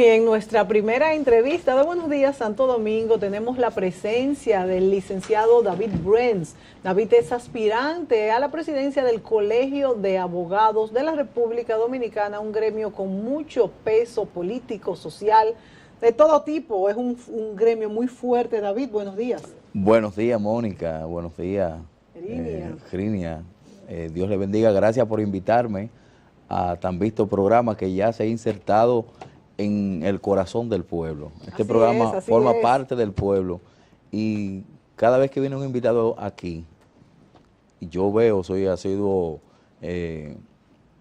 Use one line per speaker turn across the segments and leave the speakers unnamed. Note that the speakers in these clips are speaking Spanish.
y en nuestra primera entrevista de Buenos Días Santo Domingo tenemos la presencia del licenciado David Brents. David es aspirante a la presidencia del Colegio de Abogados de la República Dominicana, un gremio con mucho peso político, social, de todo tipo. Es un gremio muy fuerte. David, buenos días.
Buenos días, Mónica. Buenos días, Grinia. Dios le bendiga. Gracias por invitarme a tan visto programa que ya se ha insertado en el corazón del pueblo. Este programa forma parte del pueblo y cada vez que viene un invitado aquí, yo veo, soy asiduo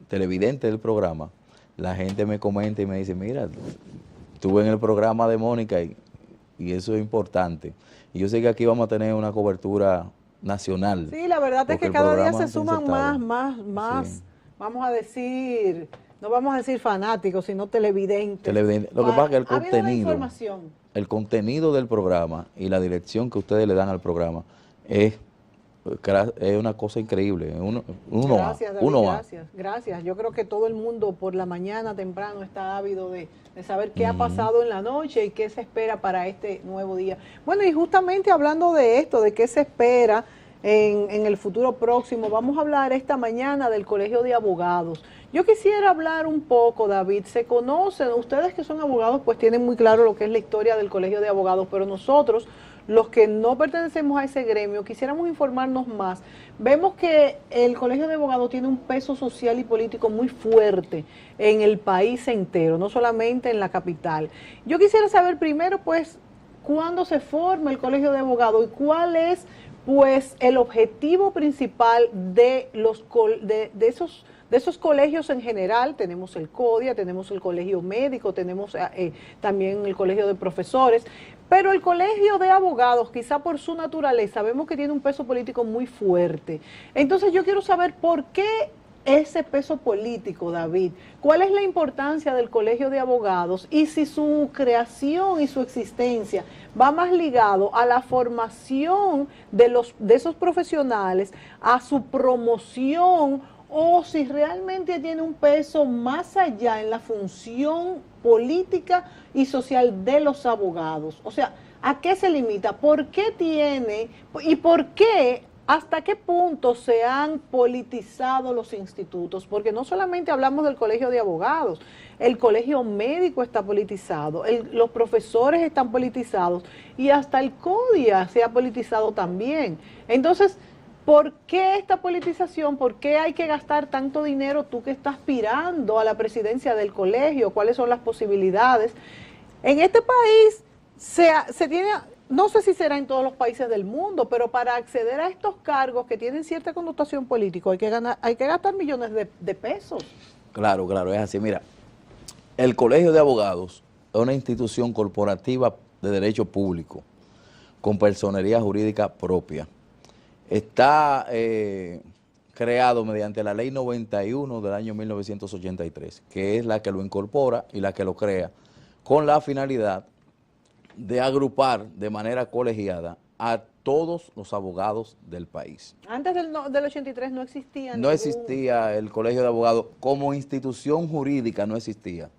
televidente del programa, la gente me comenta y me dice, mira, estuve en el programa de Mónica y eso es importante. Y yo sé que aquí vamos a tener una cobertura nacional.
Sí, la verdad es que cada día se suman más, sí. Vamos a decir, no vamos a decir fanáticos, sino televidentes.
Lo que pasa es que el contenido del programa y la dirección que ustedes le dan al programa es una cosa increíble.
Gracias, David, gracias. Yo creo que todo el mundo por la mañana temprano está ávido de saber qué ha pasado en la noche y qué se espera para este nuevo día. Bueno, y justamente hablando de esto, de qué se espera en el futuro próximo, vamos a hablar esta mañana del Colegio de Abogados. Yo quisiera hablar un poco, David, se conocen, ustedes que son abogados pues tienen muy claro lo que es la historia del Colegio de Abogados, pero nosotros, los que no pertenecemos a ese gremio, quisiéramos informarnos más. Vemos que el Colegio de Abogados tiene un peso social y político muy fuerte en el país entero, no solamente en la capital. Yo quisiera saber primero pues cuándo se forma el Colegio de Abogados y cuál es pues el objetivo principal de esos colegios en general. Tenemos el CODIA, tenemos el colegio médico, tenemos también el colegio de profesores, pero el colegio de abogados, quizá por su naturaleza, vemos que tiene un peso político muy fuerte. Entonces yo quiero saber por qué ese peso político, David, ¿cuál es la importancia del colegio de abogados y si su creación y su existencia va más ligado a la formación de esos profesionales, a su promoción, o si realmente tiene un peso más allá en la función política y social de los abogados? O sea, ¿a qué se limita? ¿Por qué tiene y por qué? ¿Hasta qué punto se han politizado los institutos? Porque no solamente hablamos del colegio de abogados, el colegio médico está politizado, los profesores están politizados y hasta el CODIA se ha politizado también. Entonces, ¿por qué esta politización? ¿Por qué hay que gastar tanto dinero tú que estás aspirando a la presidencia del colegio? ¿Cuáles son las posibilidades? En este país se tiene... No sé si será en todos los países del mundo, pero para acceder a estos cargos que tienen cierta connotación política hay que gastar millones de pesos.
Claro, es así. Mira, el Colegio de Abogados es una institución corporativa de derecho público, con personería jurídica propia. Está creado mediante la Ley 91 del año 1983, que es la que lo incorpora y la que lo crea, con la finalidad de agrupar de manera colegiada a todos los abogados del país.
Antes del 83 no existía.
No existía el Colegio de Abogados como institución jurídica, no existía.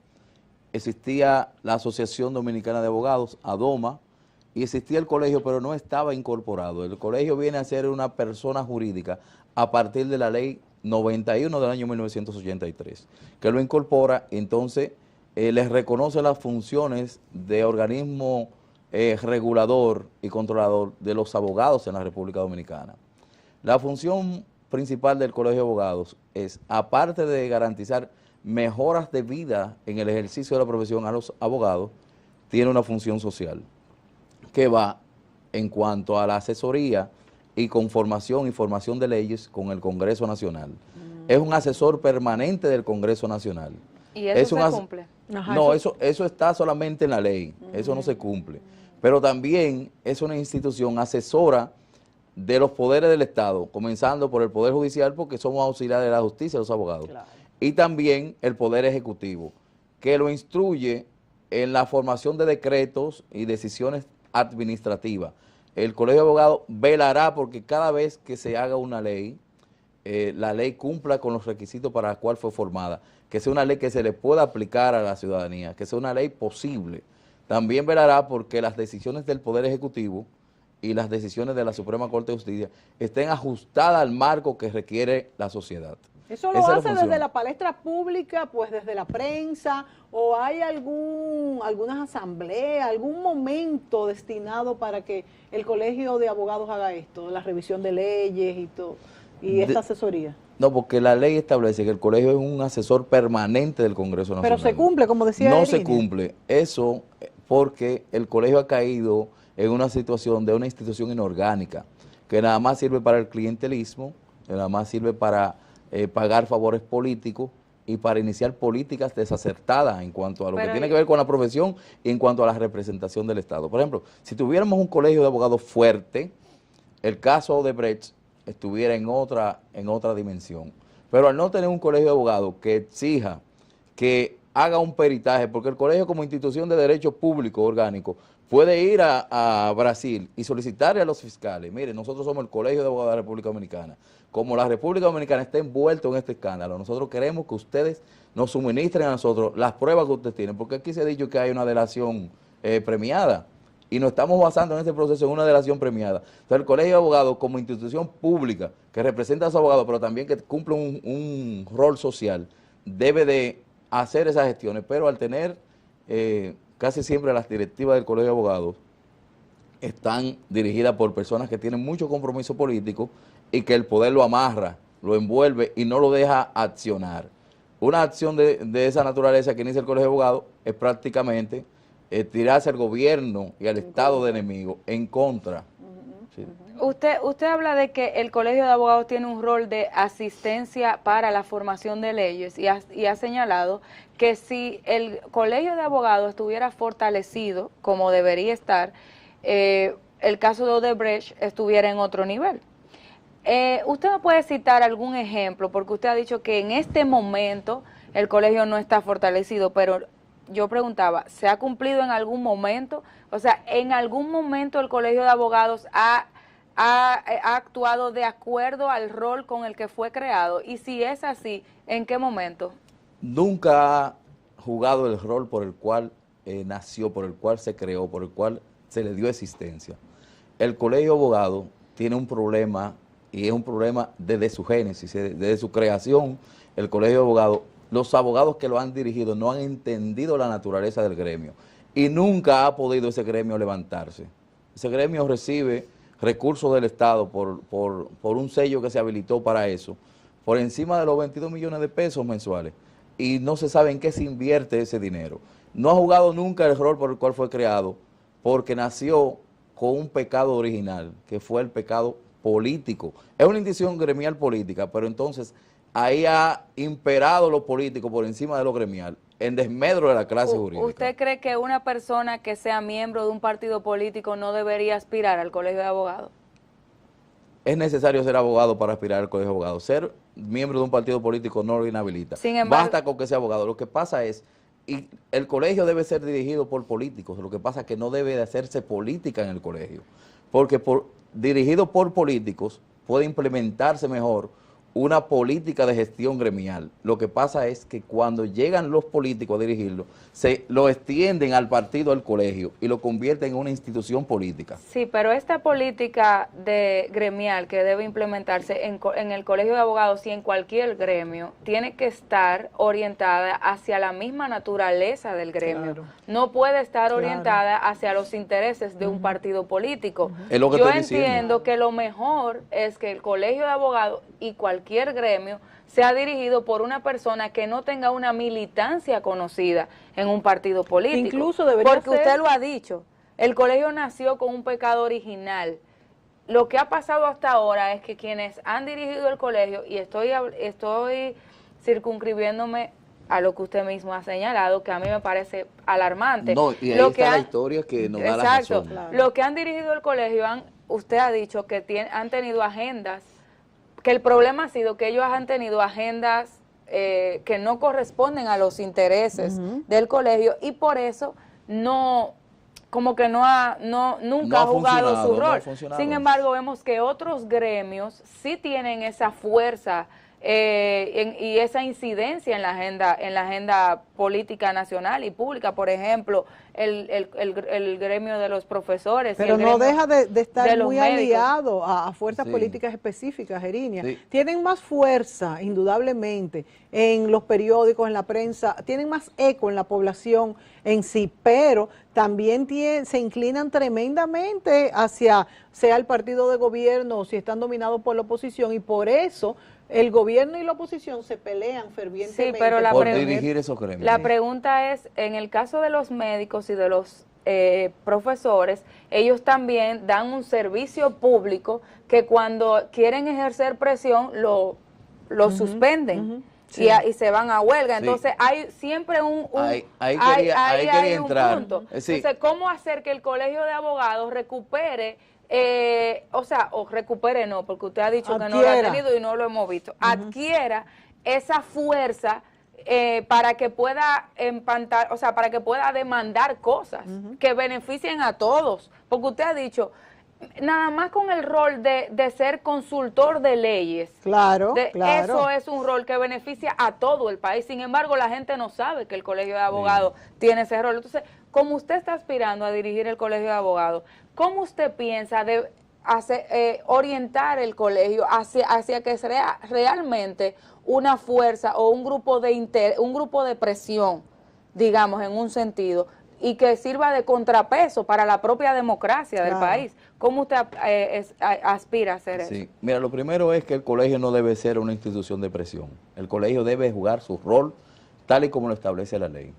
Existía la Asociación Dominicana de Abogados, ADOMA, y existía el colegio, pero no estaba incorporado. El colegio viene a ser una persona jurídica a partir de la Ley 91 del año 1983, que lo incorpora. Entonces les reconoce las funciones de organismo regulador y controlador de los abogados en la República Dominicana. La función principal del Colegio de Abogados es, aparte de garantizar mejoras de vida en el ejercicio de la profesión a los abogados, tiene una función social que va en cuanto a la asesoría y conformación y formación de leyes con el Congreso Nacional. Es un asesor permanente del Congreso Nacional.
¿Y eso se cumple?
No, eso está solamente en la ley, eso no se cumple. Pero también es una institución asesora de los poderes del Estado, comenzando por el Poder Judicial, porque somos auxiliares de la justicia, los abogados, claro. Y también el Poder Ejecutivo, que lo instruye en la formación de decretos y decisiones administrativas. El Colegio de Abogados velará porque cada vez que se haga una ley, la ley cumpla con los requisitos para la cual fue formada. que sea una ley que se le pueda aplicar a la ciudadanía, que sea una ley posible. También velará porque las decisiones del Poder Ejecutivo y las decisiones de la Suprema Corte de Justicia estén ajustadas al marco que requiere la sociedad.
¿Eso lo hace desde la palestra pública, pues desde la prensa, o hay algunas asambleas, algún momento destinado para que el Colegio de Abogados haga esto, la revisión de leyes y todo, y esta asesoría?
No, porque la ley establece que el colegio es un asesor permanente del Congreso Nacional.
Pero se cumple, como decía
No
Irene.
se cumple. Eso porque el colegio ha caído en una situación de una institución inorgánica, que nada más sirve para el clientelismo, que nada más sirve para pagar favores políticos y para iniciar políticas desacertadas en cuanto a lo que tiene que ver con la profesión y en cuanto a la representación del Estado. Por ejemplo, si tuviéramos un colegio de abogados fuerte, el caso Odebrecht estuviera en otra dimensión. Pero al no tener un colegio de abogados que exija, que haga un peritaje, porque el colegio como institución de derecho público orgánico puede ir a Brasil y solicitarle a los fiscales, mire, nosotros somos el Colegio de Abogados de la República Dominicana, como la República Dominicana está envuelta en este escándalo, nosotros queremos que ustedes nos suministren a nosotros las pruebas que ustedes tienen, porque aquí se ha dicho que hay una delación premiada, y nos estamos basando en este proceso en una delación premiada. Entonces, el Colegio de Abogados, como institución pública que representa a los abogados, pero también que cumple un rol social, debe de hacer esas gestiones, pero al tener casi siempre las directivas del Colegio de Abogados están dirigidas por personas que tienen mucho compromiso político y que el poder lo amarra, lo envuelve y no lo deja accionar. Una acción de esa naturaleza que inicia el Colegio de Abogados es prácticamente tirarse al gobierno y al Estado de enemigo en contra. Sí.
Usted habla de que el Colegio de Abogados tiene un rol de asistencia para la formación de leyes y ha señalado que si el Colegio de Abogados estuviera fortalecido, como debería estar, el caso de Odebrecht estuviera en otro nivel. ¿Usted me puede citar algún ejemplo? Porque usted ha dicho que en este momento el colegio no está fortalecido, pero yo preguntaba, ¿se ha cumplido en algún momento? O sea, ¿en algún momento el Colegio de Abogados ha actuado de acuerdo al rol con el que fue creado? Y si es así, ¿en qué momento?
Nunca ha jugado el rol por el cual nació, por el cual se creó, por el cual se le dio existencia. El Colegio de Abogados tiene un problema, y es un problema desde su génesis, desde su creación. El Colegio de Abogados, los abogados que lo han dirigido no han entendido la naturaleza del gremio y nunca ha podido ese gremio levantarse. Ese gremio recibe recursos del Estado por un sello que se habilitó para eso, por encima de los 22 millones de pesos mensuales, y no se sabe en qué se invierte ese dinero. No ha jugado nunca el rol por el cual fue creado, porque nació con un pecado original, que fue el pecado político. Es una institución gremial política, pero entonces ahí ha imperado lo político por encima de lo gremial, en desmedro de la clase jurídica.
¿Usted cree que una persona que sea miembro de un partido político no debería aspirar al Colegio de Abogados?
Es necesario ser abogado para aspirar al Colegio de Abogados. Ser miembro de un partido político no lo inhabilita.
Sin embargo,
basta con que sea abogado. Lo que pasa es, y el colegio debe ser dirigido por políticos, lo que pasa es que no debe de hacerse política en el colegio, porque dirigido por políticos puede implementarse mejor una política de gestión gremial. Lo que pasa es que cuando llegan los políticos a dirigirlo, se lo extienden al partido del colegio y lo convierten en una institución política.
Sí, pero esta política de gremial que debe implementarse en el Colegio de Abogados y en cualquier gremio, tiene que estar orientada hacia la misma naturaleza del gremio. Claro. No puede estar orientada hacia los intereses de un partido político.
Es lo que
yo
estoy diciendo.
Entiendo que lo mejor es que el Colegio de Abogados y cualquier gremio sea dirigido por una persona que no tenga una militancia conocida en un partido político.
Incluso debería
porque usted lo ha dicho, el colegio nació con un pecado original. Lo que ha pasado hasta ahora es que quienes han dirigido el colegio, y estoy circunscribiéndome a lo que usted mismo ha señalado, que a mí me parece alarmante.
No, y ahí está la historia que nos da la razón.
Claro. Lo que han dirigido el colegio, usted ha dicho que han tenido agendas, que el problema ha sido que ellos han tenido agendas que no corresponden a los intereses del colegio, y por eso nunca ha jugado su rol. Sin embargo, vemos que otros gremios sí tienen esa fuerza y esa incidencia en la agenda política nacional y pública. Por ejemplo, el gremio de los profesores.
Pero no deja de estar muy aliado a fuerzas
sí.
políticas específicas, Gerinia.
Sí.
Tienen más fuerza, indudablemente, en los periódicos, en la prensa, tienen más eco en la población en sí, pero también se inclinan tremendamente hacia, sea el partido de gobierno o si están dominados por la oposición, y por eso el gobierno y la oposición se pelean fervientemente,
sí, pero
por dirigir esos gremios.
La pregunta es, en el caso de los médicos y de los profesores, ellos también dan un servicio público que cuando quieren ejercer presión lo suspenden. Sí. Y se van a huelga. Entonces, sí, hay siempre
ahí quería entrar.
Punto.
Sí.
Entonces, ¿cómo hacer que el Colegio de Abogados recupere, o recupere no, porque usted ha dicho que no lo ha tenido y no lo hemos visto, adquiera esa fuerza para que pueda empantar, o sea, para que pueda demandar cosas que beneficien a todos? Porque usted ha dicho, nada más con el rol de ser consultor de leyes.
Claro.
Eso es un rol que beneficia a todo el país. Sin embargo, la gente no sabe que el Colegio de Abogados tiene ese rol. Entonces, como usted está aspirando a dirigir el Colegio de Abogados, ¿cómo usted piensa de orientar el colegio hacia que sea realmente una fuerza o un grupo de presión, digamos, en un sentido, y que sirva de contrapeso para la propia democracia del país? ¿Cómo usted aspira a hacer eso?
Sí, mira, lo primero es que el colegio no debe ser una institución de presión. El colegio debe jugar su rol tal y como lo establece la ley.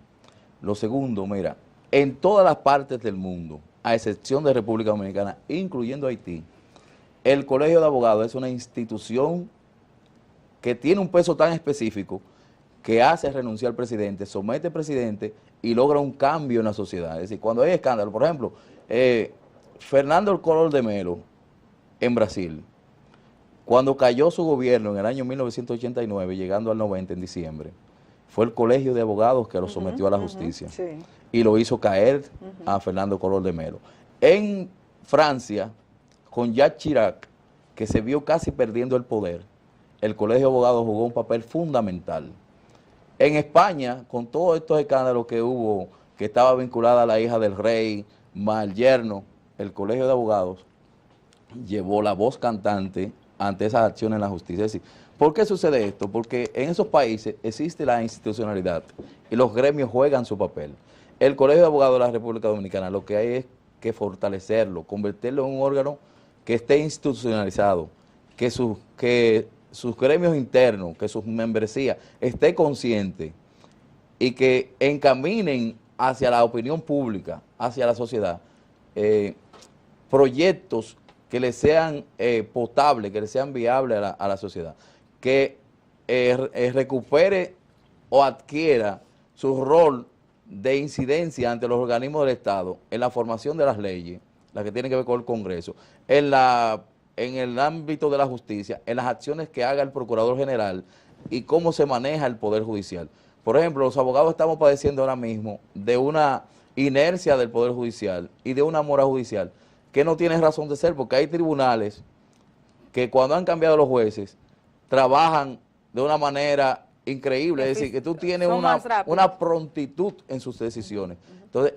Lo segundo, mira, en todas las partes del mundo, a excepción de República Dominicana, incluyendo Haití, el Colegio de Abogados es una institución que tiene un peso tan específico que hace renunciar al presidente, somete al presidente y logra un cambio en la sociedad. Es decir, cuando hay escándalo, por ejemplo, Fernando Collor de Mello en Brasil, cuando cayó su gobierno en el año 1989, llegando al 90 en diciembre, fue el Colegio de Abogados que lo sometió a la justicia y lo hizo caer a Fernando Collor de Mello. En Francia, con Jacques Chirac, que se vio casi perdiendo el poder, el Colegio de Abogados jugó un papel fundamental. En España, con todos estos escándalos que hubo, que estaba vinculada a la hija del rey, más el yerno, el Colegio de Abogados llevó la voz cantante ante esas acciones en la justicia. Es decir, ¿por qué sucede esto? Porque en esos países existe la institucionalidad y los gremios juegan su papel. El Colegio de Abogados de la República Dominicana lo que hay es que fortalecerlo, convertirlo en un órgano que esté institucionalizado, que sus gremios internos, que sus membresías esté consciente y que encaminen hacia la opinión pública, hacia la sociedad, proyectos que le sean potables, que le sean viables a la sociedad, que recupere o adquiera su rol de incidencia ante los organismos del Estado en la formación de las leyes, las que tienen que ver con el Congreso, en el ámbito de la justicia, en las acciones que haga el Procurador General y cómo se maneja el Poder Judicial. Por ejemplo, los abogados estamos padeciendo ahora mismo de una inercia del Poder Judicial y de una mora judicial que no tiene razón de ser, porque hay tribunales que cuando han cambiado los jueces trabajan de una manera increíble, es decir, que tú tienes una prontitud en sus decisiones. Entonces,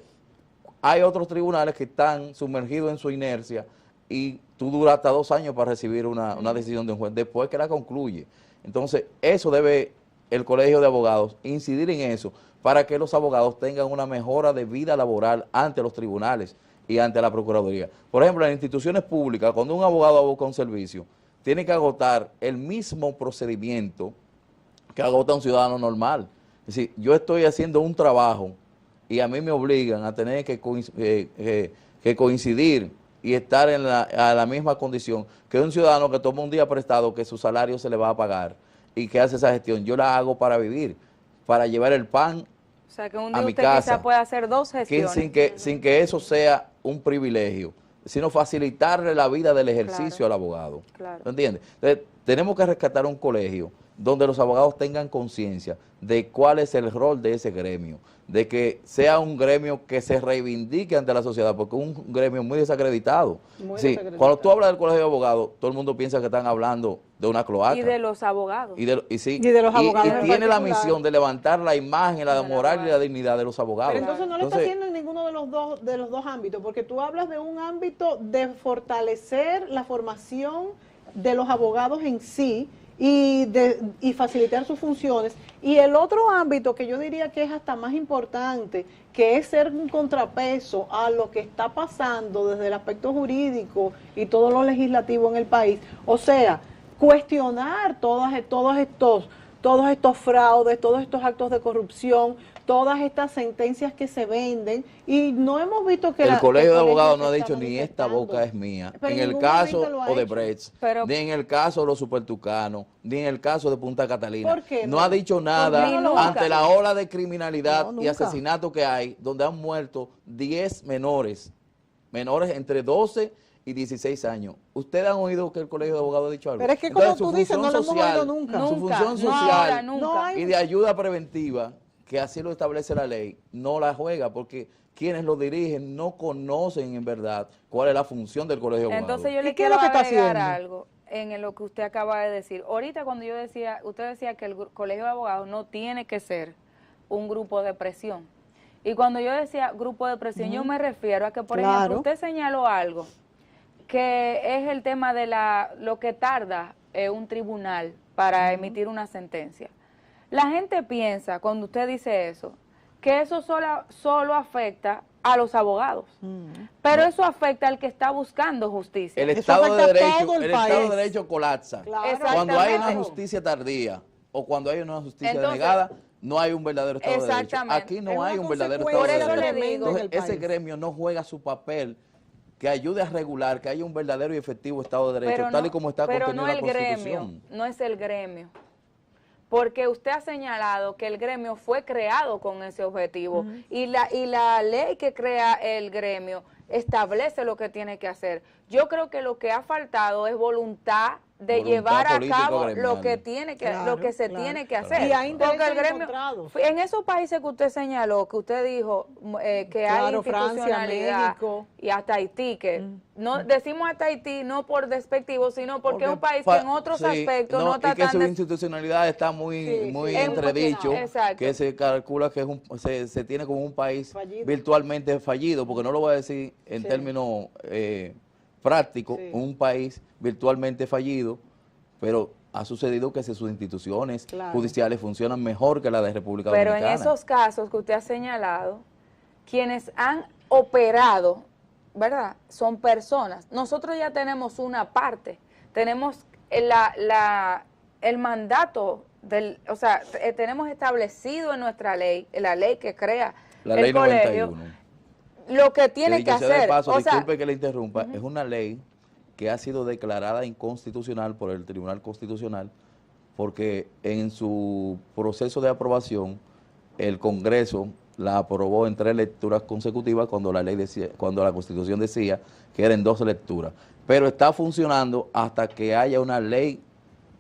hay otros tribunales que están sumergidos en su inercia y tú duras hasta 2 años para recibir una decisión de un juez, después que la concluye. Entonces, eso debe el Colegio de Abogados incidir en eso, para que los abogados tengan una mejora de vida laboral ante los tribunales y ante la Procuraduría. Por ejemplo, en instituciones públicas, cuando un abogado busca un servicio, tiene que agotar el mismo procedimiento que agota un ciudadano normal. Es decir, yo estoy haciendo un trabajo y a mí me obligan a tener que coincidir y estar a la misma condición que un ciudadano que toma un día prestado, que su salario se le va a pagar y que hace esa gestión. Yo la hago para vivir, para llevar el pan
o sea, que un día
a mi
usted
casa,
quizá puede hacer 2 gestiones.
sin que eso sea un privilegio, sino facilitarle la vida del ejercicio al abogado.
Claro.
¿Entiendes? Entonces, tenemos que rescatar un colegio donde los abogados tengan conciencia de cuál es el rol de ese gremio, de que sea un gremio que se reivindique ante la sociedad, porque es un gremio muy desacreditado. Sí, cuando tú hablas del colegio de abogados, todo el mundo piensa que están hablando de una cloaca.
Y de los abogados.
Y
de los abogados
y tiene la misión de levantar la imagen, la moral y la dignidad de los abogados.
Pero entonces no lo está haciendo en ninguno de los dos ámbitos, porque tú hablas de un ámbito de fortalecer la formación de los abogados en sí, y facilitar sus funciones, y el otro ámbito que yo diría que es hasta más importante, que es ser un contrapeso a lo que está pasando desde el aspecto jurídico y todo lo legislativo en el país, o sea, cuestionar todos estos fraudes, todos estos actos de corrupción, todas estas sentencias que se venden, y no hemos visto que
el colegio de abogados no ha dicho ni esta boca es mía, en el caso Odebrecht, ni en el caso de los supertucanos, ni en el caso de Punta Catalina.
¿Por qué?
No ha dicho nada ante la ola de criminalidad y asesinato que hay, donde han muerto 10 menores entre 12 y 16 años. ¿Ustedes han oído que el colegio de abogados ha dicho algo?
Pero es que como tú dices, no lo hemos oído nunca.
Su función social y de ayuda preventiva, que así lo establece la ley, no la juega, porque quienes lo dirigen no conocen en verdad cuál es la función del colegio de abogados.
Entonces yo le quiero agregar algo en lo que usted acaba de decir. Ahorita cuando usted decía que el colegio de abogados no tiene que ser un grupo de presión. Y cuando yo decía grupo de presión, yo me refiero a que, por ejemplo, usted señaló algo, que es el tema de lo que tarda un tribunal para emitir una sentencia. La gente piensa, cuando usted dice eso, que eso solo afecta a los abogados, pero eso afecta al que está buscando justicia.
El Estado de Derecho colapsa. Claro. Cuando hay una justicia tardía o cuando hay una justicia denegada, no hay un verdadero Estado de Derecho. Aquí no hay un verdadero Estado de Derecho. Entonces, ese gremio no juega su papel que ayude a regular, que haya un verdadero y efectivo Estado de Derecho, tal y como está contenido en la Constitución.
No es el gremio. Porque usted ha señalado que el gremio fue creado con ese objetivo y la ley que crea el gremio establece lo que tiene que hacer. Yo creo que lo que ha faltado es voluntad de llevar a cabo lo que tiene que se tiene que hacer.
Y hay
porque el gremio, en esos países que usted señaló, que usted dijo que hay institucionalidad, Francia, y hasta Haití, que no decimos hasta Haití no por despectivo, sino porque es un país que en otros aspectos no está
y que
tan
su institucionalidad está muy entredicho, que se calcula que se tiene como un país virtualmente fallido, porque no lo voy a decir en términos prácticos, un país virtualmente fallido, pero ha sucedido que sus instituciones judiciales funcionan mejor que la de República Dominicana.
Pero en esos casos que usted ha señalado, quienes han operado, ¿verdad?, son personas. Nosotros ya tenemos una parte, tenemos el mandato o sea, tenemos establecido en nuestra ley, la ley que crea
la ley
colegio,
91.
Lo que tiene que hacer.
De paso, disculpe que le interrumpa, es una ley que ha sido declarada inconstitucional por el Tribunal Constitucional, porque en su proceso de aprobación el Congreso la aprobó en 3 lecturas consecutivas cuando la Constitución decía que era en 2 lecturas. Pero está funcionando hasta que haya una ley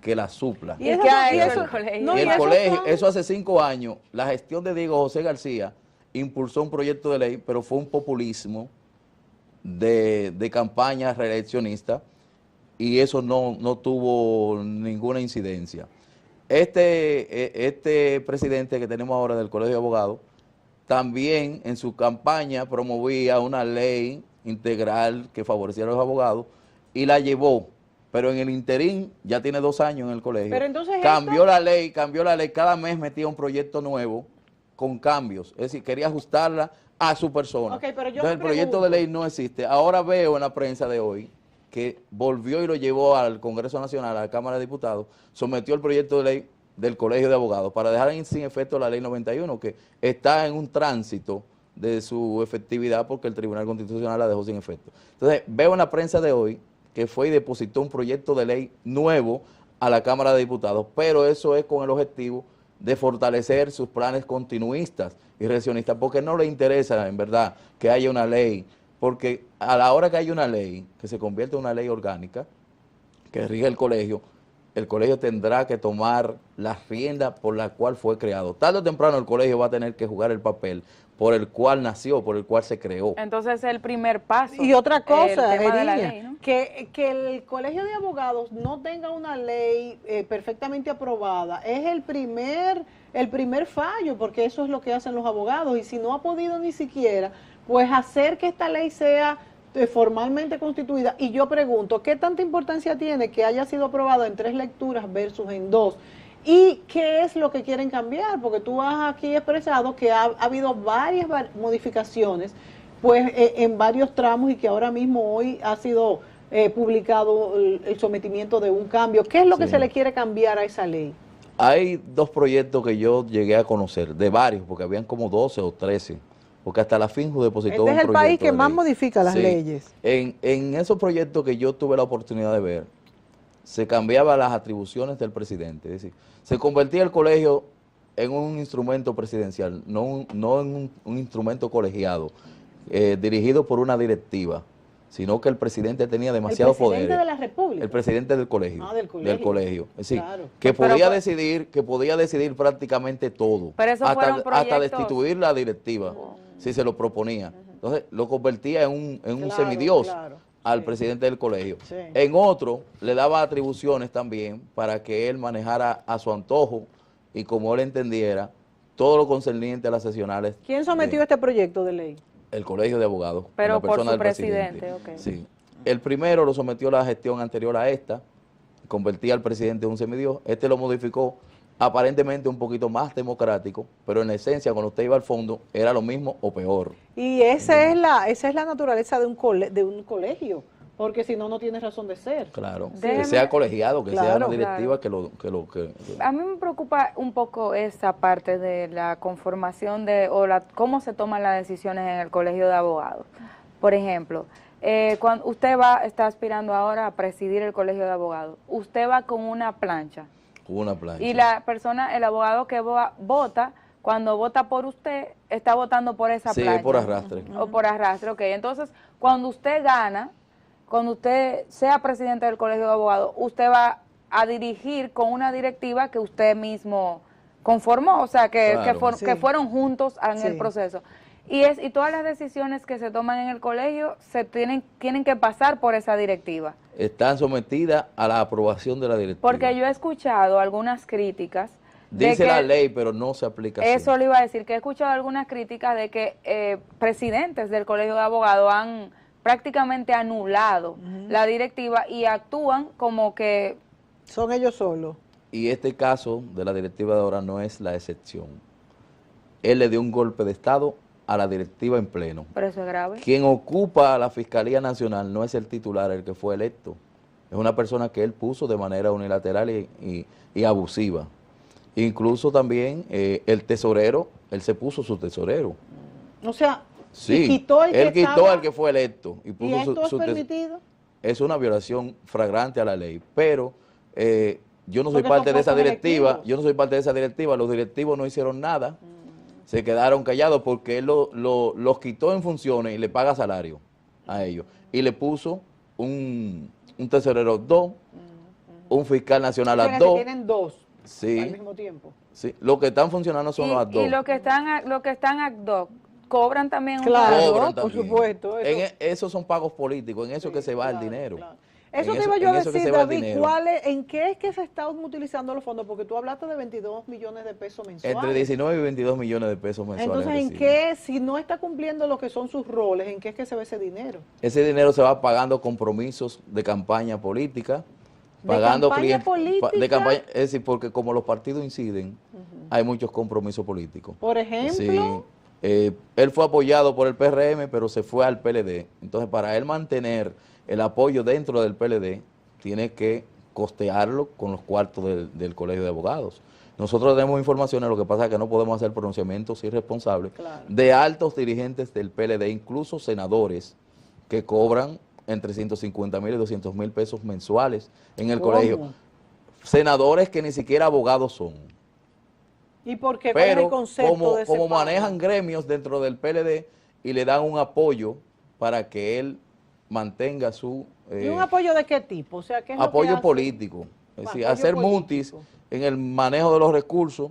que la supla.
¿Y qué ha hecho el colegio?
Y el colegio, eso hace 5 años, la gestión de Diego José García impulsó un proyecto de ley, pero fue un populismo de campaña reeleccionista, y eso no tuvo ninguna incidencia. Este presidente que tenemos ahora del Colegio de Abogados también en su campaña promovía una ley integral que favoreciera a los abogados y la llevó, pero en el interín ya tiene 2 años en el colegio.
Pero entonces
cambió la ley, cada mes metía un proyecto nuevo con cambios, es decir, quería ajustarla a su persona. Entonces el proyecto de ley no existe. Ahora veo en la prensa de hoy que volvió y lo llevó al Congreso Nacional, a la Cámara de Diputados, sometió el proyecto de ley del Colegio de Abogados para dejar sin efecto la ley 91, que está en un tránsito de su efectividad porque el Tribunal Constitucional la dejó sin efecto. Entonces veo en la prensa de hoy que fue y depositó un proyecto de ley nuevo a la Cámara de Diputados, pero eso es con el objetivo de fortalecer sus planes continuistas y reeleccionistas, porque no le interesa en verdad que haya una ley, porque a la hora que haya una ley, que se convierte en una ley orgánica, que rige el colegio, el colegio tendrá que tomar la rienda por la cual fue creado. Tarde o temprano el colegio va a tener que jugar el papel por el cual nació, por el cual se creó.
Entonces es el primer paso.
Y otra cosa,
el tema de la
Eriña,
ley, ¿no?
que el Colegio de Abogados no tenga una ley perfectamente aprobada es el primer fallo, porque eso es lo que hacen los abogados, y si no ha podido ni siquiera, pues hacer que esta ley sea formalmente constituida. Y yo pregunto, ¿qué tanta importancia tiene que haya sido aprobado en 3 lecturas versus en 2? ¿Y qué es lo que quieren cambiar? Porque tú has aquí expresado que ha habido varias modificaciones pues en varios tramos, y que ahora mismo hoy ha sido publicado el sometimiento de un cambio. ¿Qué es lo que se le quiere cambiar a esa ley?
Hay 2 proyectos que yo llegué a conocer, de varios, porque habían como 12 o 13, porque hasta la FINJU depositó un proyecto.
Este es el país que más
ley.
modifica las
Sí.
leyes.
En esos proyectos que yo tuve la oportunidad de ver, se cambiaban las atribuciones del presidente, es decir, se convertía el colegio en un instrumento presidencial, no en un instrumento colegiado, dirigido por una directiva, sino que el presidente tenía demasiado poder.
¿El presidente de la República?
El presidente del colegio.
Del
colegio. Es decir,
Claro.
que
Pero
podía decidir prácticamente todo,
Pero eso fueron
hasta
proyectos.
destituir la directiva, si se lo proponía. Entonces, lo convertía en un
Claro,
semidios
claro.
al
Sí.
presidente del colegio.
Sí.
En otro, le daba atribuciones también para que él manejara a su antojo y como él entendiera todo lo concerniente a las sesionales.
¿Quién sometió este proyecto de ley?
El colegio de abogados.
Pero
la
por
persona
su
del
presidente, ok.
Sí. El primero lo sometió la gestión anterior a esta, convertía al presidente en un semidios. Este lo modificó aparentemente un poquito más democrático, pero en esencia, cuando usted iba al fondo, era lo mismo o peor.
Y esa es la naturaleza de un colegio, porque si no, no tiene razón de ser.
Claro.
Déjeme-
Que sea colegiado, que sea
Claro,
una directiva
claro.
que
A mí me preocupa un poco esa parte de la conformación cómo se toman las decisiones en el colegio de abogados. Por ejemplo, cuando usted está aspirando ahora a presidir el colegio de abogados, usted va con una plancha.
una plancha.
Y el abogado que vota, cuando vota por usted, está votando por esa
Sí,
plancha.
por arrastre.
O por arrastre, ok. Entonces, cuando usted gana, cuando usted sea presidente del colegio de abogados, usted va a dirigir con una directiva que usted mismo conformó, o sea,
Claro.
Sí.
que fueron juntos en
Sí.
el proceso. Y todas las decisiones que se toman en el colegio tienen que pasar por esa directiva.
Están sometidas a la aprobación de la directiva.
Porque yo he escuchado algunas críticas. de
Dice
que-
la ley, pero no se aplica así.
Eso le iba a decir, que he escuchado algunas críticas de que presidentes del colegio de abogados han prácticamente anulado la directiva y actúan como que...
Son ellos solos.
Y este caso de la directiva de ahora no es la excepción. Él le dio un golpe de Estado a la directiva en pleno.
Pero eso es grave.
Quien ocupa la Fiscalía Nacional no es el titular, el que fue electo. Es una persona que él puso de manera unilateral y abusiva. Incluso también el tesorero, él se puso su tesorero.
O sea,
Sí,
y quitó el
él
que
quitó
estaba-
al que fue electo. Y
¿Y
puso
esto es
su
permitido?
es una violación flagrante a la ley, pero yo no soy
Porque
parte
son
de esa
puestos
directiva,
electivos.
yo no soy parte de esa directiva, los directivos no hicieron nada, se quedaron callados porque él los quitó en funciones y le paga salario a ellos, y le puso un tesorero 2, un fiscal nacional
O
a
sea, que
2,
tienen dos al
sí,
mismo tiempo.
sí, los que están funcionando son los a 2.
Y los que están ad hoc cobran también un
Claro,
salario.
Cobran
por
también.
supuesto, eso.
Esos son pagos políticos, en eso que se va el
Claro,
dinero.
claro. Eso
En
te iba yo a
en eso que
decir,
se va el
David,
dinero.
¿en qué es que se están utilizando los fondos? Porque tú hablaste de 22 millones de pesos mensuales.
Entre 19 y 22 millones de pesos mensuales.
Entonces, ¿en
reciben.
qué, si no está cumpliendo lo que son sus roles, en qué es que se ve ese dinero?
Ese dinero se va pagando compromisos de campaña política,
¿De
pagando
campaña
clientes
política?
de campaña, es decir, porque como los partidos inciden, hay muchos compromisos políticos.
Por ejemplo,
Sí, él fue apoyado por el PRM, pero se fue al PLD. Entonces, para él mantener el apoyo dentro del PLD, tiene que costearlo con los cuartos del Colegio de Abogados. Nosotros tenemos informaciones, lo que pasa es que no podemos hacer pronunciamientos irresponsables
Claro.
de altos dirigentes del PLD, incluso senadores que cobran entre 150,000 y 200,000 pesos mensuales en el
¿Cómo?
colegio. Senadores que ni siquiera abogados son.
¿y por qué? ¿Cuál es el
Pero
concepto
como,
de ese
como
pago?
manejan gremios dentro del PLD y le dan un apoyo para que él mantenga su
¿Y un apoyo de qué tipo? O sea, ¿qué es lo que
apoyo
hace?
político. Es decir, hacer mutis en el manejo de los recursos.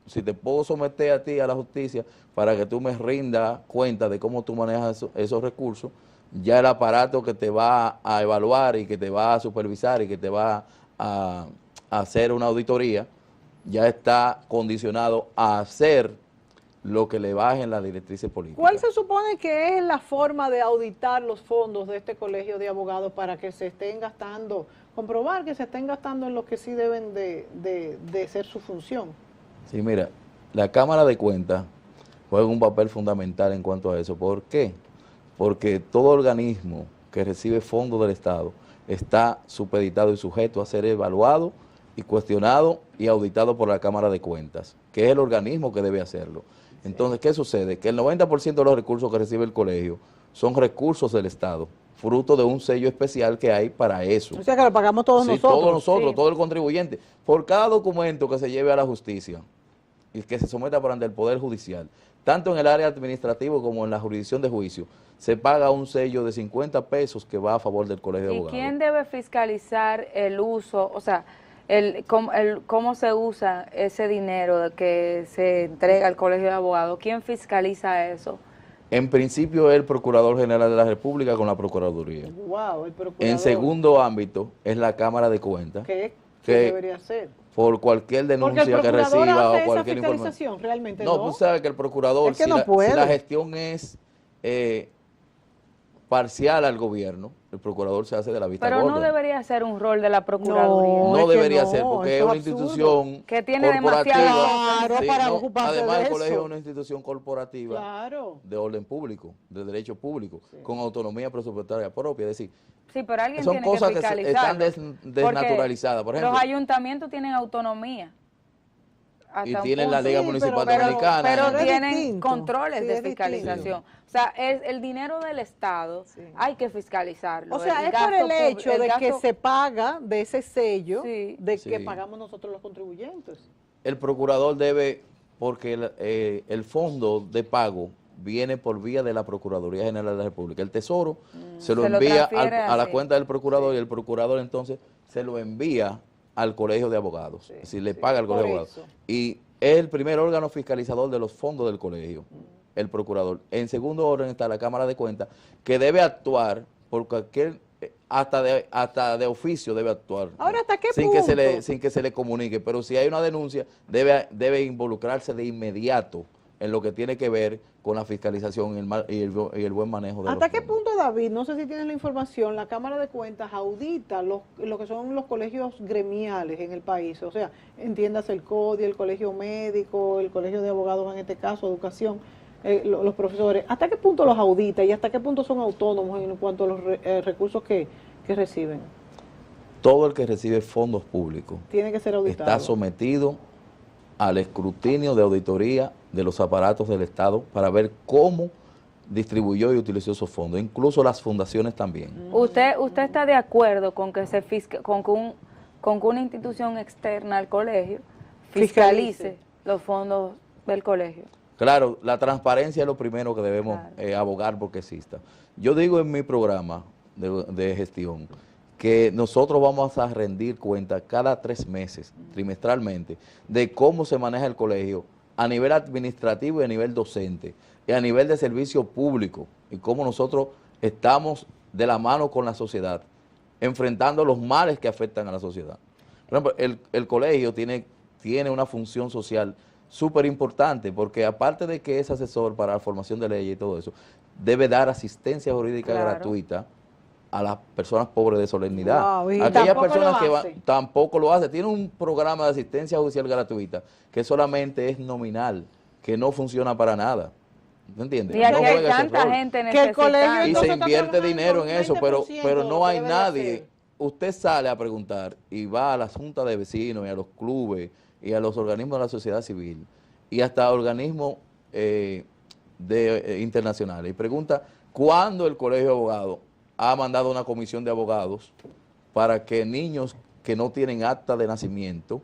Si te puedo someter a ti a la justicia para que tú me rindas cuenta de cómo tú manejas esos recursos, ya el aparato que te va a evaluar y que te va a supervisar y que te va a hacer una auditoría, ya está condicionado a hacer lo que le bajen las directrices políticas.
¿Cuál se supone que es la forma de auditar los fondos de este colegio de abogados para que se estén gastando, comprobar que se estén gastando en lo que sí deben de ser su función?
Sí, mira, la Cámara de Cuentas juega un papel fundamental en cuanto a eso. ¿Por qué? Porque todo organismo que recibe fondos del Estado está supeditado y sujeto a ser evaluado y cuestionado y auditado por la Cámara de Cuentas, que es el organismo que debe hacerlo. Entonces, ¿qué sucede? Que el 90% de los recursos que recibe el colegio son recursos del Estado, fruto de un sello especial que hay para eso.
O sea que lo pagamos todos nosotros.
Todos nosotros,
sí.
todo el contribuyente. Por cada documento que se lleve a la justicia y que se someta por ante el Poder Judicial, tanto en el área administrativa como en la jurisdicción de juicio, se paga un sello de 50 pesos que va a favor del colegio de abogados.
¿Y quién debe fiscalizar el uso, o sea, cómo se usa ese dinero que se entrega al colegio de abogados? ¿Quién fiscaliza eso?
En principio es el Procurador General de la República con la Procuraduría.
Wow, el procurador.
En segundo ámbito es la Cámara de Cuentas.
¿Qué debería hacer?
Por cualquier denuncia que reciba o cualquier información.
Realmente
no, tú sabes que el procurador,
es que
si la gestión es parcial al gobierno, el procurador se hace de la vista gorda.
Pero no debería ser un rol de la Procuraduría.
No debería ser, porque es una institución
que tiene
corporativa.
demasiado
Además, el colegio es una institución corporativa
claro,
de orden público, de derecho público, con autonomía presupuestaria propia. Es decir,
sí, pero alguien
son
tiene
cosas
que
que están desnaturalizadas. Por ejemplo,
los ayuntamientos tienen autonomía.
Y tienen la Liga Municipal Dominicana.
Pero tienen controles de fiscalización. O sea, el dinero del Estado hay que fiscalizarlo.
O sea, es por el hecho de que se paga de ese sello de que pagamos nosotros los contribuyentes.
El procurador debe, porque el fondo de pago viene por vía de la Procuraduría General de la República. El Tesoro se lo envía a la cuenta del procurador y el procurador entonces se lo envía al colegio de abogados, es decir, le paga al colegio de abogados. Y es el primer órgano fiscalizador de los fondos del colegio, el procurador. En segundo orden está la Cámara de Cuentas, que debe actuar por cualquier, hasta de oficio debe actuar.
Ahora, ¿hasta qué
punto? Sin que se le comunique, pero si hay una denuncia, debe involucrarse de inmediato en lo que tiene que ver con la fiscalización y el buen manejo de
¿Hasta qué punto, David, no sé si tienes la información, la Cámara de Cuentas audita lo que son los colegios gremiales en el país? O sea, entiéndase el CODI, el colegio médico, el colegio de abogados en este caso, educación, los profesores. ¿Hasta qué punto los audita y hasta qué punto son autónomos en cuanto a los recursos que reciben?
Todo el que recibe fondos públicos
tiene que ser auditado.
Está sometido al escrutinio de auditoría de los aparatos del Estado para ver cómo distribuyó y utilizó esos fondos, incluso las fundaciones también.
¿Usted está de acuerdo con que con que una institución externa al colegio fiscalice los fondos del colegio?
Claro, la transparencia es lo primero que debemos abogar porque exista. Yo digo en mi programa de gestión que nosotros vamos a rendir cuenta cada 3 meses, trimestralmente, de cómo se maneja el colegio a nivel administrativo y a nivel docente, y a nivel de servicio público, y cómo nosotros estamos de la mano con la sociedad, enfrentando los males que afectan a la sociedad. Por ejemplo, el colegio tiene una función social súper importante, porque aparte de que es asesor para la formación de leyes y todo eso, debe dar asistencia jurídica gratuita a las personas pobres de solemnidad.
Wow,
aquellas personas que tampoco lo hace. Tiene un programa de asistencia judicial gratuita que solamente es nominal, que no funciona para nada. ¿Me entiendes?
Y aquí hay tanta gente necesitada.
Y se invierte dinero en eso, pero no hay nadie. Usted sale a preguntar y va a las juntas de vecinos y a los clubes y a los organismos de la sociedad civil y hasta a organismos internacionales y pregunta cuándo el colegio de abogados ha mandado una comisión de abogados para que niños que no tienen acta de nacimiento,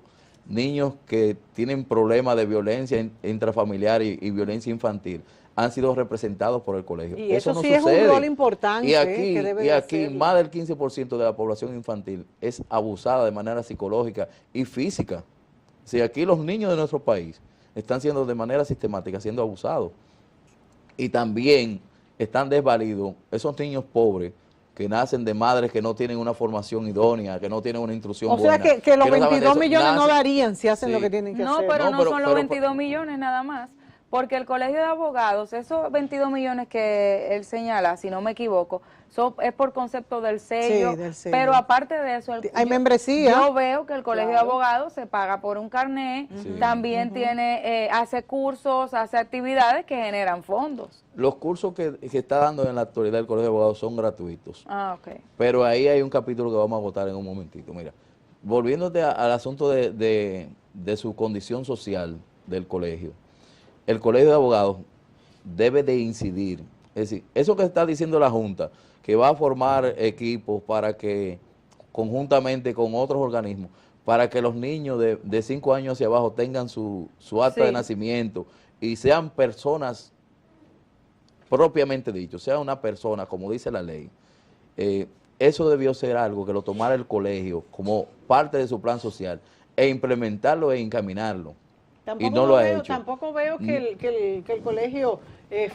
niños que tienen problemas de violencia intrafamiliar y violencia infantil, han sido representados por el colegio.
Y eso
no
sí
sucede.
es un rol importante.
Y aquí,
que debe
aquí más del 15% de la población infantil es abusada de manera psicológica y física. Si aquí los niños de nuestro país están siendo de manera sistemática siendo abusados. Y también están desvalidos esos niños pobres que nacen de madres que no tienen una formación idónea, que no tienen una instrucción buena.
O sea que los
no
22 millones no darían si hacen lo que tienen que hacer.
No, pero no son los 22 millones nada más. Porque el Colegio de Abogados, esos 22 millones que él señala, si no me equivoco, es por concepto del sello,
sí, del sello.
Pero aparte de eso,
hay membresía.
Yo veo que el Colegio de Abogados se paga por un carnet, también hace cursos, hace actividades que generan fondos.
Los cursos que está dando en la actualidad el Colegio de Abogados son gratuitos.
Ah, ok.
Pero ahí hay un capítulo que vamos a votar en un momentito. Mira, volviéndote al asunto de su condición social del colegio. El Colegio de Abogados debe de incidir, es decir, eso que está diciendo la Junta, que va a formar equipos para que, conjuntamente con otros organismos, para que los niños de 5 años hacia abajo tengan su acta de nacimiento y sean personas propiamente dicho, sea una persona, como dice la ley. Eso debió ser algo que lo tomara el colegio como parte de su plan social e implementarlo e encaminarlo.
Tampoco
y no lo ha hecho.
Tampoco veo que el colegio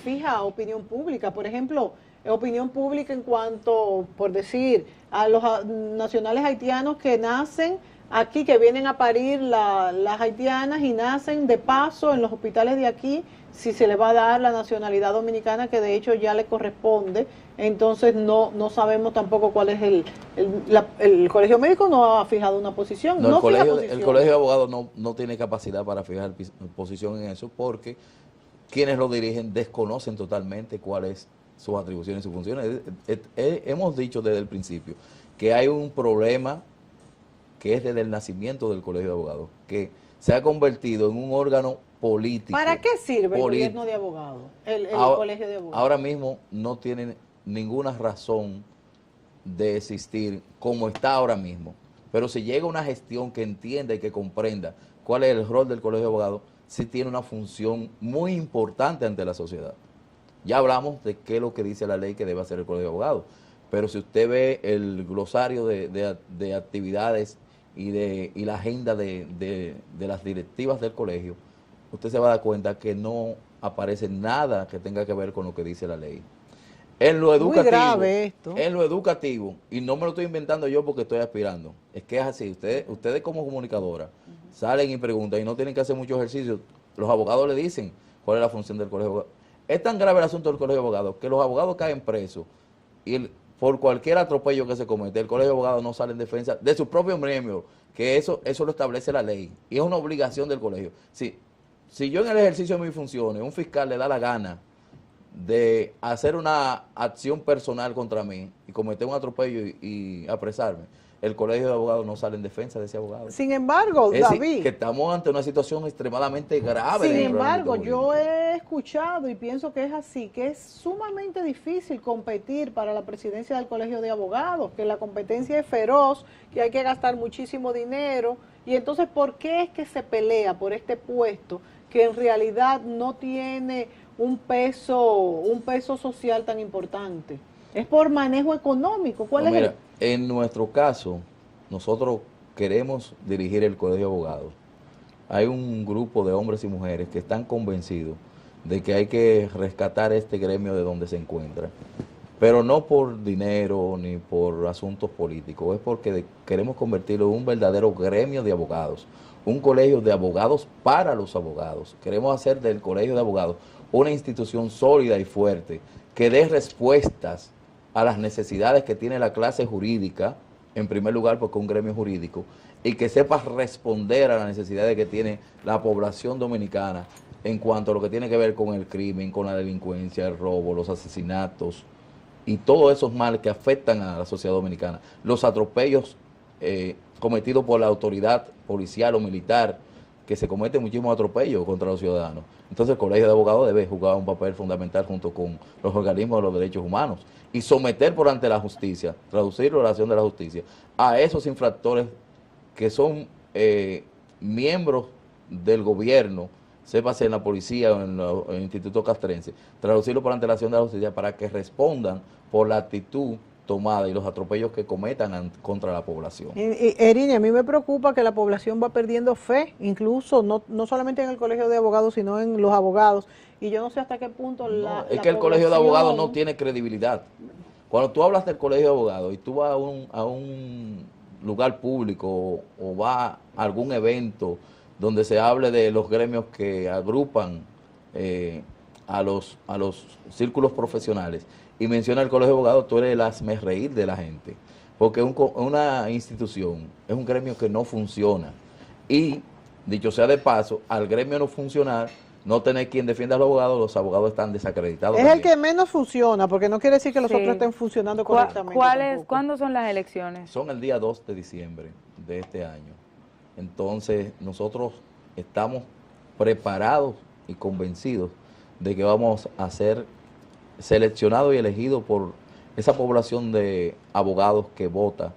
fija opinión pública. Por ejemplo, opinión pública en cuanto, por decir, a los nacionales haitianos que nacen aquí, que vienen a parir las haitianas y nacen de paso en los hospitales de aquí, si se le va a dar la nacionalidad dominicana, que de hecho ya le corresponde. Entonces no sabemos tampoco cuál es el colegio médico no ha fijado una posición.
No, el colegio de abogados no tiene capacidad para fijar posición en eso, porque quienes lo dirigen desconocen totalmente cuáles sus atribuciones y sus funciones. Hemos dicho desde el principio que hay un problema que es desde el nacimiento del colegio de abogados, que se ha convertido en un órgano político.
¿Para qué sirve el gobierno de abogados, el colegio de abogados?
Ahora mismo no tienen ninguna razón de existir como está ahora mismo. Pero si llega una gestión que entienda y que comprenda cuál es el rol del colegio de abogados, sí tiene una función muy importante ante la sociedad. Ya hablamos de qué es lo que dice la ley que debe hacer el colegio de abogados, pero si usted ve el glosario de actividades y la agenda de las directivas del colegio, usted se va a dar cuenta que no aparece nada que tenga que ver con lo que dice la ley. En lo educativo,
muy grave esto.
En lo educativo, y no me lo estoy inventando yo porque estoy aspirando, es que es así, ustedes como comunicadora salen y preguntan y no tienen que hacer mucho ejercicio, los abogados le dicen cuál es la función del colegio de abogados. Es tan grave el asunto del colegio de abogados que los abogados caen presos y por cualquier atropello que se comete, el colegio de abogados no sale en defensa de sus propios miembros, que eso lo establece la ley y es una obligación del colegio. Si yo en el ejercicio de mis funciones, un fiscal le da la gana de hacer una acción personal contra mí y cometer un atropello y apresarme, el colegio de abogados no sale en defensa de ese abogado.
Sin embargo, David,
que estamos ante una situación extremadamente grave.
Sin embargo, yo he escuchado y pienso que es así, que es sumamente difícil competir para la presidencia del colegio de abogados, que la competencia es feroz, que hay que gastar muchísimo dinero. Y entonces, ¿por qué es que se pelea por este puesto que en realidad no tiene un peso social tan importante? ¿Es por manejo económico? ¿Cuál es el...?
En nuestro caso, nosotros queremos dirigir el colegio de abogados. Hay un grupo de hombres y mujeres que están convencidos de que hay que rescatar este gremio de donde se encuentra, pero no por dinero ni por asuntos políticos, es porque queremos convertirlo en un verdadero gremio de abogados, un colegio de abogados para los abogados. Queremos hacer del colegio de abogados una institución sólida y fuerte que dé respuestas a las necesidades que tiene la clase jurídica, en primer lugar porque es un gremio jurídico, y que sepa responder a las necesidades que tiene la población dominicana en cuanto a lo que tiene que ver con el crimen, con la delincuencia, el robo, los asesinatos y todos esos males que afectan a la sociedad dominicana, los atropellos cometidos por la autoridad policial o militar, que se cometen muchísimos atropellos contra los ciudadanos. Entonces el colegio de abogados debe jugar un papel fundamental junto con los organismos de los derechos humanos y someter por ante la justicia, traducir la oración de la justicia a esos infractores que son miembros del gobierno sépase en la policía o en el Instituto Castrense, traducirlo por antelación de la justicia para que respondan por la actitud tomada y los atropellos que cometan contra la población.
Erini, a mí me preocupa que la población va perdiendo fe, incluso no solamente en el Colegio de Abogados, sino en los abogados, y yo no sé hasta qué punto
es que el Colegio de Abogados no tiene credibilidad. Cuando tú hablas del Colegio de Abogados y tú vas a un lugar público o vas a algún evento donde se hable de los gremios que agrupan a los círculos profesionales y menciona el Colegio de Abogados, tú eres el hazmerreír de la gente, porque una institución es un gremio que no funciona y, dicho sea de paso, al gremio no funcionar, no tener quien defienda a los abogados están desacreditados.
Es
también.
el que menos funciona, porque no quiere decir que los otros estén funcionando correctamente.
¿Cuándo son las elecciones?
Son el día 2 de diciembre de este año. Entonces, nosotros estamos preparados y convencidos de que vamos a ser seleccionados y elegidos por esa población de abogados que vota,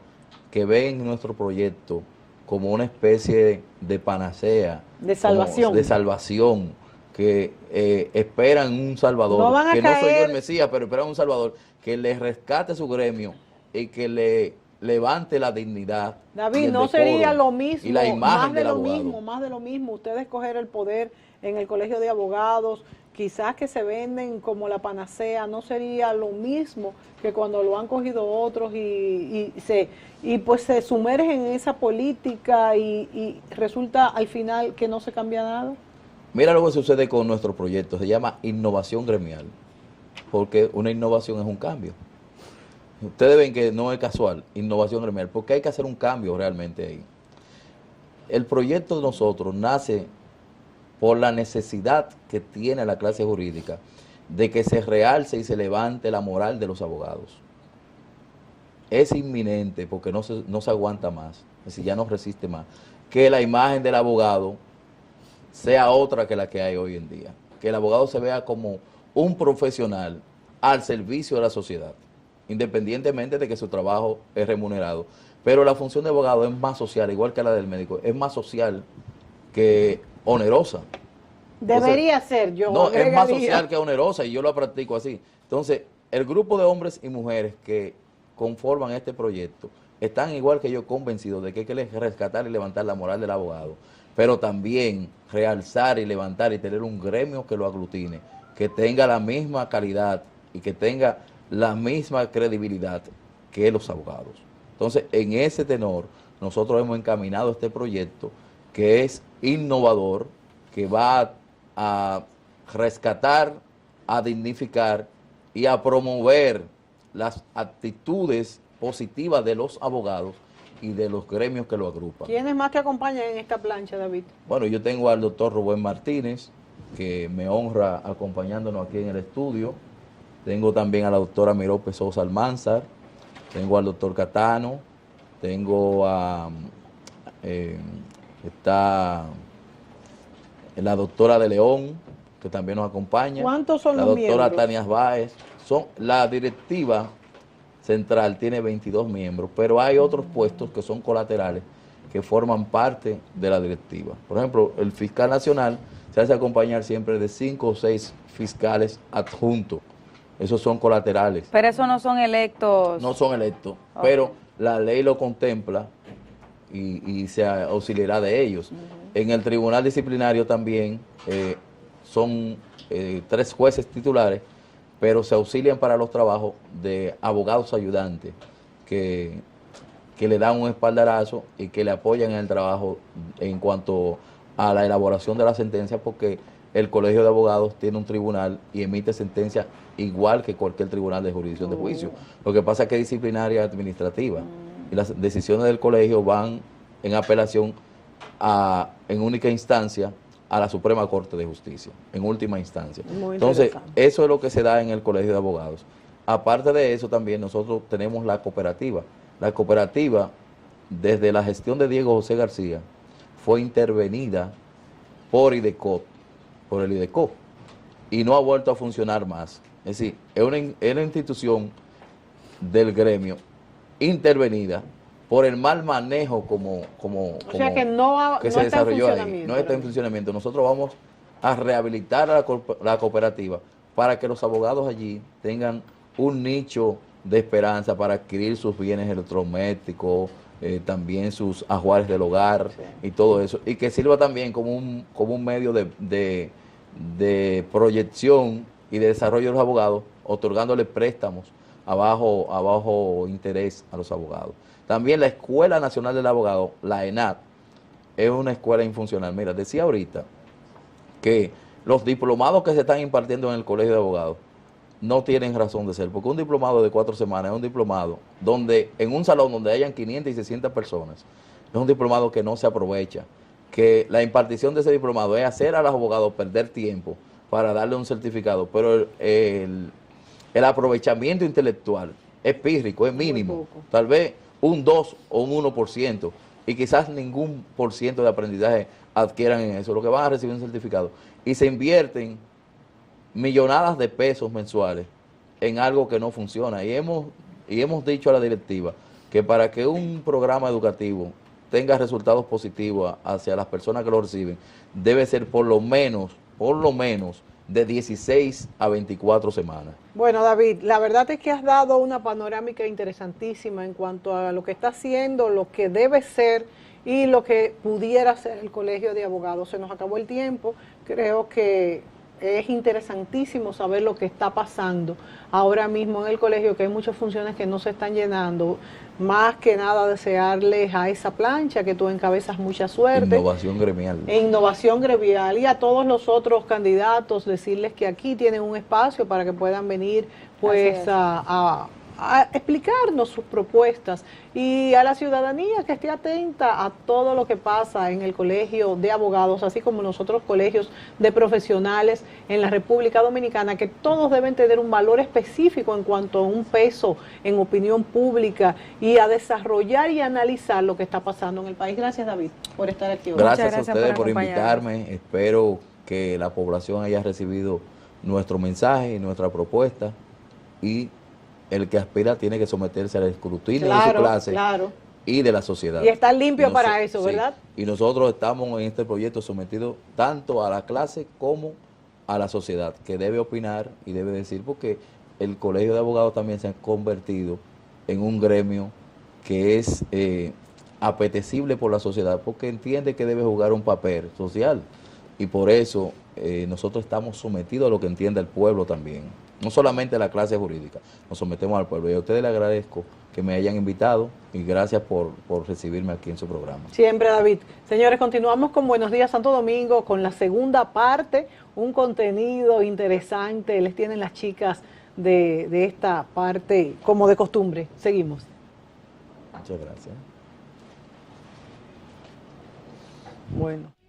que ven nuestro proyecto como una especie de panacea,
de salvación,
que esperan un salvador, que no soy yo el Mesías, pero esperan un salvador que les rescate su gremio y que le levante la dignidad.
David, no sería lo mismo,
y la imagen
más de
del
lo
abogado.
mismo, más de lo mismo, ustedes coger el poder en el Colegio de Abogados, quizás que se venden como la panacea, no sería lo mismo que cuando lo han cogido otros y pues se sumergen en esa política y resulta al final que no se cambia nada.
Mira lo que sucede con nuestro proyecto, se llama innovación gremial, porque una innovación es un cambio. Ustedes ven que no es casual, innovación gremial, porque hay que hacer un cambio realmente ahí. El proyecto de nosotros nace por la necesidad que tiene la clase jurídica de que se realce y se levante la moral de los abogados. Es inminente, porque no se aguanta más, es decir, ya no resiste más, que la imagen del abogado sea otra que la que hay hoy en día. Que el abogado se vea como un profesional al servicio de la sociedad, independientemente de que su trabajo es remunerado. Pero la función de abogado es más social, igual que la del médico, es más social que onerosa.
Debería ser, yo
no,
agregaría.
es más social que onerosa y yo lo practico así. Entonces, el grupo de hombres y mujeres que conforman este proyecto están igual que yo convencidos de que hay que rescatar y levantar la moral del abogado, pero también realzar y levantar y tener un gremio que lo aglutine, que tenga la misma calidad y que tenga la misma credibilidad que los abogados. Entonces, en ese tenor, nosotros hemos encaminado este proyecto que es innovador, que va a rescatar, a dignificar y a promover las actitudes positivas de los abogados y de los gremios que lo agrupan.
¿Quiénes más te acompañan en esta plancha, David?
Bueno, yo tengo al doctor Rubén Martínez, que me honra acompañándonos aquí en el estudio. Tengo también a la doctora Mirope Sosa Almanzar, tengo al doctor Catano, tengo a... está la doctora de León, que también nos acompaña.
¿Cuántos son los miembros?
La doctora Tania Báez. La directiva central tiene 22 miembros, pero hay otros puestos que son colaterales, que forman parte de la directiva. Por ejemplo, el fiscal nacional se hace acompañar siempre de 5 o 6 fiscales adjuntos. Esos son colaterales.
Pero esos no son electos.
No son electos, pero la ley lo contempla y se auxiliará de ellos. En el tribunal disciplinario también son 3 jueces titulares, pero se auxilian para los trabajos de abogados ayudantes que le dan un espaldarazo y que le apoyan en el trabajo en cuanto a la elaboración de la sentencia, porque el Colegio de Abogados tiene un tribunal y emite sentencia igual que cualquier tribunal de jurisdicción de juicio. Lo que pasa es que es disciplinaria administrativa y las decisiones del colegio van en apelación en única instancia a la Suprema Corte de Justicia, en última instancia. Entonces, eso es lo que se da en el Colegio de Abogados. Aparte de eso, también nosotros tenemos la cooperativa. La cooperativa, desde la gestión de Diego José García, fue intervenida por el IDECO, y no ha vuelto a funcionar más. Es decir, es una institución del gremio intervenida por el mal manejo
o sea que no
se desarrolló ahí. No está en funcionamiento. Nosotros vamos a rehabilitar a la cooperativa para que los abogados allí tengan un nicho de esperanza para adquirir sus bienes electrodomésticos, también sus ajuares del hogar y todo eso, y que sirva también como un medio de proyección y de desarrollo de los abogados, otorgándole préstamos a bajo interés a los abogados. También la Escuela Nacional del Abogado, la ENAD, es una escuela infuncional. Mira, decía ahorita que los diplomados que se están impartiendo en el Colegio de Abogados no tienen razón de ser, porque un diplomado de 4 semanas es un diplomado donde, en un salón donde hayan 500 y 600 personas, es un diplomado que no se aprovecha, que la impartición de ese diplomado es hacer a los abogados perder tiempo para darle un certificado, pero el aprovechamiento intelectual es pírrico, es mínimo, tal vez un 2 o un 1%, y quizás ningún por ciento de aprendizaje adquieran en eso, lo que van a recibir un certificado, y se invierten millonadas de pesos mensuales en algo que no funciona, y hemos dicho a la directiva que para que un programa educativo tenga resultados positivos hacia las personas que lo reciben, debe ser por lo menos de 16 a 24 semanas.
Bueno, David, la verdad es que has dado una panorámica interesantísima en cuanto a lo que está haciendo, lo que debe ser y lo que pudiera ser el Colegio de Abogados. Se nos acabó el tiempo, creo que es interesantísimo saber lo que está pasando ahora mismo en el colegio, que hay muchas funciones que no se están llenando. Más que nada desearles a esa plancha que tú encabezas mucha suerte.
Innovación gremial.
Innovación gremial, y a todos los otros candidatos decirles que aquí tienen un espacio para que puedan venir pues a explicarnos sus propuestas, y a la ciudadanía que esté atenta a todo lo que pasa en el Colegio de Abogados, así como en los otros colegios de profesionales en la República Dominicana, que todos deben tener un valor específico en cuanto a un peso en opinión pública y a desarrollar y analizar lo que está pasando en el país. Gracias, David, por estar aquí hoy.
Gracias a ustedes por invitarme. Espero que la población haya recibido nuestro mensaje y nuestra propuesta, y el que aspira tiene que someterse al escrutinio de su clase y de la sociedad.
Y estar limpio para eso, ¿verdad?
Sí. Y nosotros estamos en este proyecto sometidos tanto a la clase como a la sociedad, que debe opinar y debe decir, porque el Colegio de Abogados también se ha convertido en un gremio que es apetecible por la sociedad, porque entiende que debe jugar un papel social, y por eso nosotros estamos sometidos a lo que entiende el pueblo también. No solamente la clase jurídica, nos sometemos al pueblo. Y a ustedes les agradezco que me hayan invitado, y gracias por recibirme aquí en su programa. Siempre,
David. Señores, continuamos con Buenos Días Santo Domingo, con la segunda parte, un contenido interesante les tienen las chicas de esta parte, como de costumbre. Seguimos.
Muchas gracias.
Bueno.